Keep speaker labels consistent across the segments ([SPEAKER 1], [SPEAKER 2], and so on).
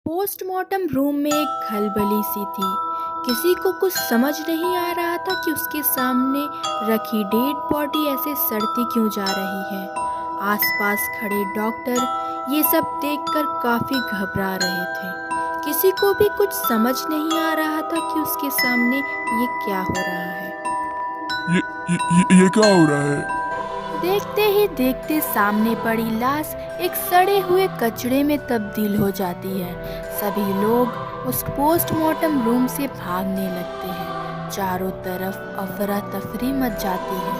[SPEAKER 1] Postmortem room में एक खलबली सी थी। किसी को कुछ समझ नहीं आ रहा था कि उसके सामने रखी डेड बॉडी ऐसे सड़ती क्यों जा रही है। आसपास खड़े डॉक्टर ये सब देखकर काफ़ी घबरा रहे थे। किसी को भी कुछ समझ नहीं आ रहा था कि उसके सामने ये क्या हो रहा है।
[SPEAKER 2] ये क्या हो रहा है?
[SPEAKER 1] देखते ही देखते सामने पड़ी लाश एक सड़े हुए कचड़े में तब्दील हो जाती है। सभी लोग उस पोस्टमार्टम रूम से भागने लगते हैं। चारों तरफ अफरा तफरी मच जाती है।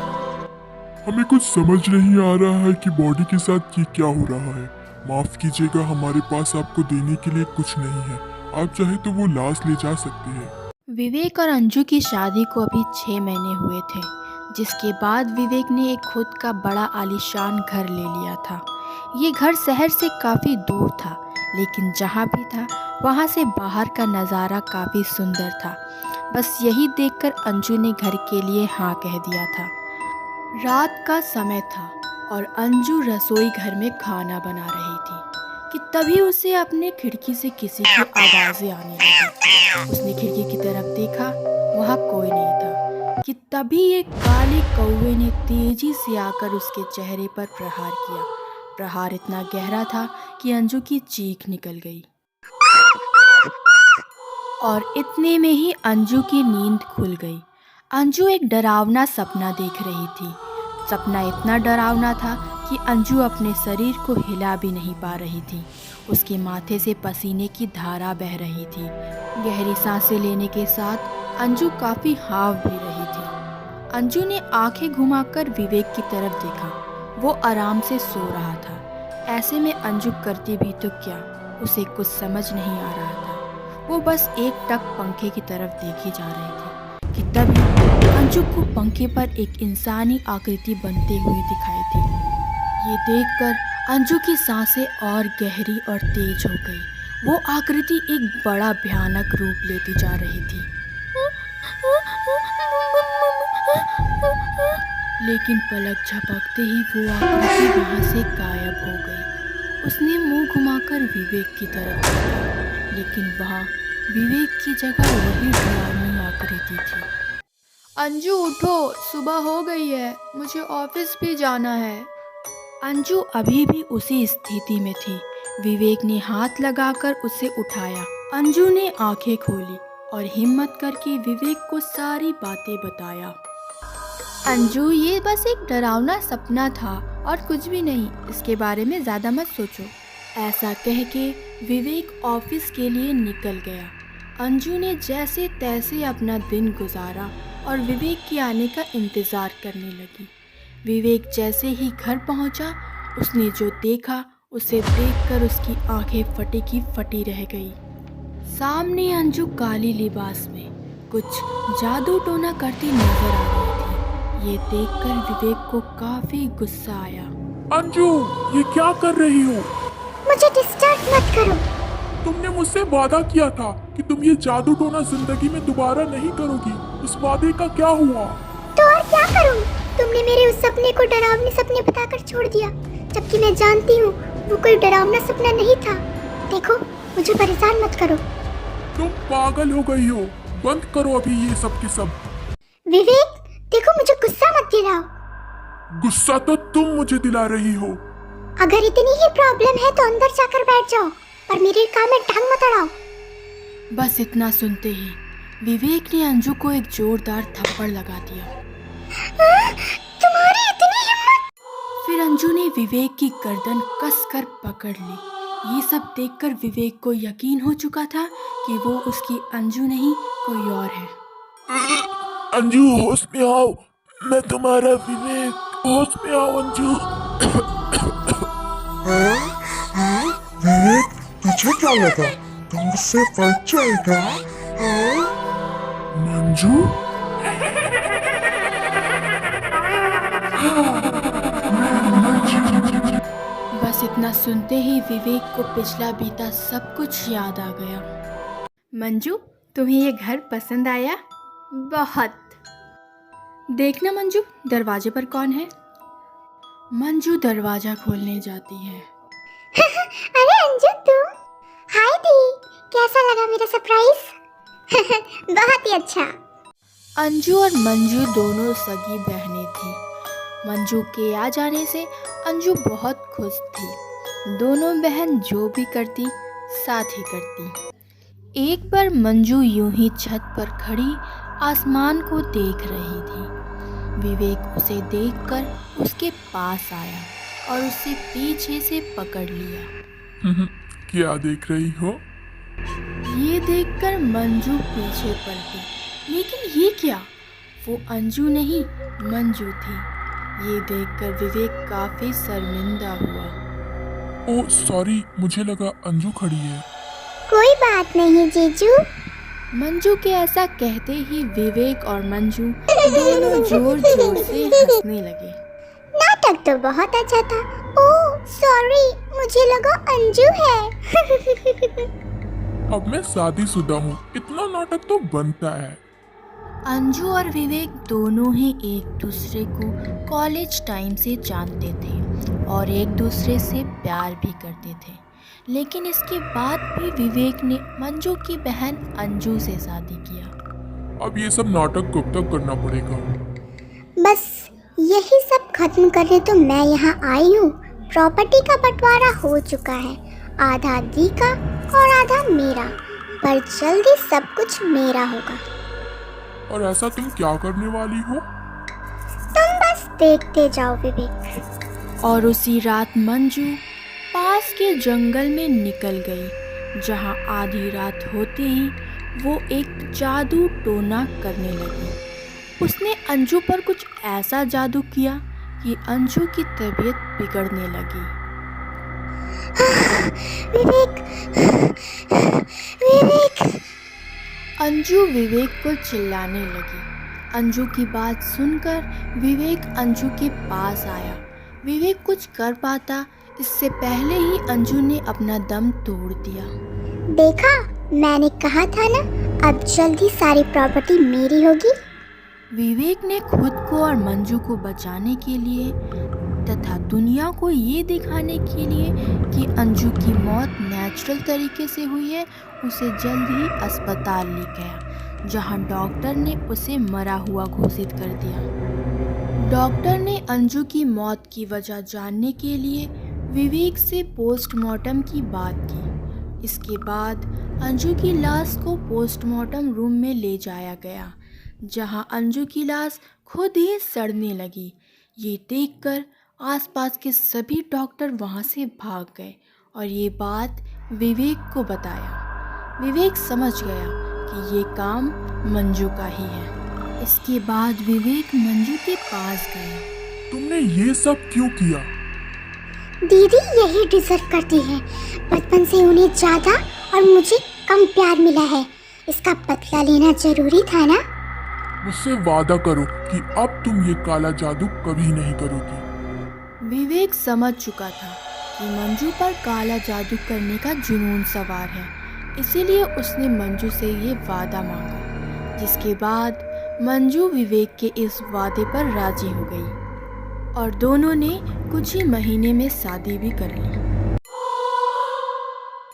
[SPEAKER 2] हमें कुछ समझ नहीं आ रहा है कि बॉडी के साथ ये क्या हो रहा है। माफ कीजिएगा, हमारे पास आपको देने के लिए कुछ नहीं है। आप चाहे तो वो लाश ले जा सकते हैं।
[SPEAKER 1] विवेक और अंजू की शादी को अभी 6 महीने हुए थे, जिसके बाद विवेक ने एक खुद का बड़ा आलीशान घर ले लिया था। ये घर शहर से काफ़ी दूर था, लेकिन जहाँ भी था वहाँ से बाहर का नज़ारा काफ़ी सुंदर था। बस यही देखकर अंजू ने घर के लिए हाँ कह दिया था। रात का समय था और अंजू रसोई घर में खाना बना रही थी कि तभी उसे अपने खिड़की से किसी की आवाज़ें आने लगी। उसने खिड़की की तरफ देखा, वहाँ कोई नहीं था कि तभी एक काले कौवे ने तेजी से आकर उसके चेहरे पर प्रहार किया। प्रहार इतना गहरा था कि अंजू की चीख निकल गई और इतने में ही अंजू की नींद खुल गई। अंजू एक डरावना सपना देख रही थी। सपना इतना डरावना था कि अंजू अपने शरीर को हिला भी नहीं पा रही थी। उसके माथे से पसीने की धारा बह रही थी। गहरी सांसें लेने के साथ अंजू काफ़ी हाव भी रही थी। अंजू ने आंखें घुमाकर विवेक की तरफ देखा। वो आराम से सो रहा था। ऐसे में अंजू करती भी तो क्या, उसे कुछ समझ नहीं आ रहा था। वो बस एक टक पंखे की तरफ देखी जा रही थी कि तभी अंजू को पंखे पर एक इंसानी आकृति बनते हुए दिखाई दी। ये देखकर अंजू की सांसें और गहरी और तेज हो गई। वो आकृति एक बड़ा भयानक रूप लेती जा रही थी। लेकिन पलक झपकते ही वो आकृति वहाँ से गायब हो गई। उसने मुंह घुमाकर विवेक की तरफ देखा, लेकिन वहाँ विवेक की जगह वही डरावनी आकृति थी। अंजू उठो, सुबह हो गई है, मुझे ऑफिस भी जाना है। अंजू अभी भी उसी स्थिति में थी। विवेक ने हाथ लगाकर उसे उठाया। अंजू ने आंखें खोली और हिम्मत करके विवेक को सारी बातें बताया। अंजू, ये बस एक डरावना सपना था और कुछ भी नहीं, इसके बारे में ज़्यादा मत सोचो। ऐसा कह के विवेक ऑफिस के लिए निकल गया। अंजू ने जैसे तैसे अपना दिन गुजारा और विवेक के आने का इंतज़ार करने लगी। विवेक जैसे ही घर पहुंचा, उसने जो देखा उसे देखकर उसकी आंखें फटी की फटी रह गई। सामने अंजू काली लिबास में कुछ जादू टोना करती नजर आ रही थी। ये देखकर विवेक को काफ़ी गुस्सा आया।
[SPEAKER 2] अंजू, ये क्या कर रही हो?
[SPEAKER 3] मुझे डिस्टर्ब मत करो।
[SPEAKER 2] तुमने मुझसे वादा किया था कि तुम ये जादू टोना जिंदगी में दोबारा नहीं करोगी। उस वादे का क्या हुआ?
[SPEAKER 3] तो और क्या करूं? तुमने मेरे उस सपने को डरावने सपने बताकर छोड़ दिया, जबकि मैं जानती हूँ वो कोई डरावना सपना नहीं था। देखो, मुझे परेशान मत करो।
[SPEAKER 2] तुम पागल हो गई हो। बंद करो अभी ये सब के सब।
[SPEAKER 3] विवेक, देखो, मुझे गुस्सा मत दिलाओ।
[SPEAKER 2] गुस्सा तो तुम मुझे दिला रही हो।
[SPEAKER 3] अगर इतनी ही प्रॉब्लम है तो अंदर जाकर बैठ जाओ, पर मेरे काम में टांग मत अड़ाओ।
[SPEAKER 1] बस इतना सुनते ही विवेक ने अंजू को एक जोरदार थप्पड़ लगा दिया।
[SPEAKER 3] तुम्हारी इतनी हिम्मत!
[SPEAKER 1] फिर अंजू ने विवेक की गर्दन कसकर पकड़ ली। ये सब देखकर विवेक को यकीन हो चुका था कि वो उसकी अंजू नहीं, कोई और है।
[SPEAKER 2] अंजू, होश में आओ। मैं तुम्हारा विवेक। होश में आओ अंजू।
[SPEAKER 4] विवेक, तुझे क्या लगा तुम मुझसे बच जाएगा?
[SPEAKER 2] मंजू,
[SPEAKER 1] बस इतना सुनते ही विवेक को पिछला बीता सब कुछ याद आ गया। मंजू, तुम्हें ये घर पसंद आया? बहुत। देखना मंजू, दरवाजे पर कौन है? मंजू दरवाजा खोलने जाती है।
[SPEAKER 3] अरे अंजू, तुम? हाय दी। कैसा लगा मेरा सरप्राइज? बहुत ही अच्छा।
[SPEAKER 1] अंजू और मंजू दोनों सगी बहनें थीं। मंजू के आ जाने से अंजू बहुत खुश थी। दोनों बहन जो भी करती साथ ही करती। एक बार मंजू यूं ही छत पर खड़ी आसमान को देख रही थी। विवेक उसे देखकर उसके पास आया और उसे पीछे से पकड़ लिया।
[SPEAKER 2] क्या देख रही हो?
[SPEAKER 1] ये देखकर मंजू पीछे पलटी, लेकिन ये क्या? वो अंजू नहीं मंजू थी। ये देखकर विवेक काफी शर्मिंदा हुआ।
[SPEAKER 2] ओह सॉरी, मुझे लगा अंजू खड़ी है।
[SPEAKER 3] कोई बात नहीं जीजू।
[SPEAKER 1] मंजू के ऐसा कहते ही विवेक और मंजू दोनों जोर जोर से हंसने लगे।
[SPEAKER 3] नाटक तो बहुत अच्छा था। ओह सॉरी, मुझे लगा अंजू है।
[SPEAKER 2] अब मैं शादीशुदा हूँ, इतना नाटक तो बनता है।
[SPEAKER 1] अंजू और विवेक दोनों ही एक दूसरे को कॉलेज टाइम से जानते थे और एक दूसरे से प्यार भी करते थे। लेकिन इसके बाद भी विवेक ने मंजू की बहन अंजू से शादी किया।
[SPEAKER 2] अब ये सब नाटक कब तक करना पड़ेगा?
[SPEAKER 3] बस यही सब खत्म करने तो मैं यहाँ आई हूँ। प्रॉपर्टी का बंटवारा हो चुका है, आधा दी का और आधा मेरा, पर जल्दी सब कुछ मेरा होगा।
[SPEAKER 2] और ऐसा तुम क्या करने वाली हो?
[SPEAKER 3] तुम बस देखते जाओ विवेक।
[SPEAKER 1] और उसी रात मंजू पास के जंगल में निकल गई, जहाँ आधी रात होते ही वो एक जादू टोना करने लगी। उसने अंजू पर कुछ ऐसा जादू किया कि अंजू की तबीयत बिगड़ने लगी।
[SPEAKER 3] विवेक, विवेक।
[SPEAKER 1] अंजू विवेक को चिल्लाने लगी। अंजू की बात सुनकर विवेक अंजू के पास आया। विवेक कुछ कर पाता इससे पहले ही अंजू ने अपना दम तोड़ दिया।
[SPEAKER 3] देखा, मैंने कहा था ना, अब जल्दी सारी प्रॉपर्टी मेरी होगी।
[SPEAKER 1] विवेक ने खुद को और मंजू को बचाने के लिए तथा दुनिया को ये दिखाने के लिए कि अंजू की मौत नेचुरल तरीके से हुई है, उसे जल्द ही अस्पताल ले गया, जहां डॉक्टर ने उसे मरा हुआ घोषित कर दिया। डॉक्टर ने अंजू की मौत की वजह जानने के लिए विवेक से पोस्टमार्टम की बात की। इसके बाद अंजू की लाश को पोस्टमार्टम रूम में ले जाया गया, जहां अंजू की लाश खुद ही सड़ने लगी। ये देखकर आसपास के सभी डॉक्टर वहां से भाग गए और ये बात विवेक को बताया। विवेक समझ गया कि ये काम मंजू का ही है। इसके बाद विवेक मंजू के पास गया।
[SPEAKER 2] तुमने ये सब क्यों किया?
[SPEAKER 3] दीदी यही डिजर्व करती है। बचपन से उन्हें ज्यादा और मुझे कम प्यार मिला है। इसका बदला लेना जरूरी था ना।
[SPEAKER 2] मुझसे वादा करो कि अब तुम ये काला जादू कभी नहीं करोगी।
[SPEAKER 1] विवेक समझ चुका था कि मंजू पर काला जादू करने का जुनून सवार है, इसीलिए उसने मंजू से ये वादा मांगा, जिसके बाद मंजू विवेक के इस वादे पर राजी हो गई और दोनों ने कुछ ही महीने में शादी भी कर ली।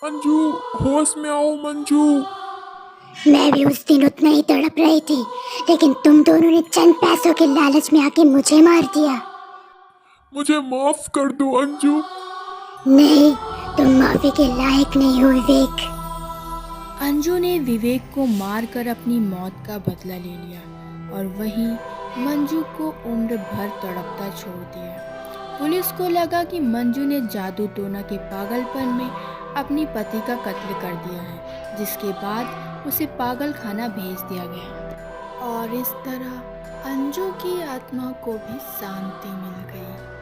[SPEAKER 2] मंजू, होश में आओ मंजू।
[SPEAKER 3] मैं भी उस दिन उतना ही तड़प रही थी, लेकिन तुम दोनों ने चंद पैसों के लालच में आके मुझे मार दिया।
[SPEAKER 2] मुझे माफ कर दो अंजू।
[SPEAKER 3] नहीं, तुम माफी के लायक नहीं हो विवेक।
[SPEAKER 1] अंजू ने विवेक को मारकर अपनी मौत का बदला ले लिया और वहीं मंजू को उम्र भर तड़पता छोड़ दिया। पुलिस को लगा कि मंजू ने जादू टोना के पागलपन में अपनी पति का कत्ल कर दिया है, जिसके बाद उसे पागल खाना भेज दिया गया और इस तरह अंजू की आत्मा को भी शांति मिल गई।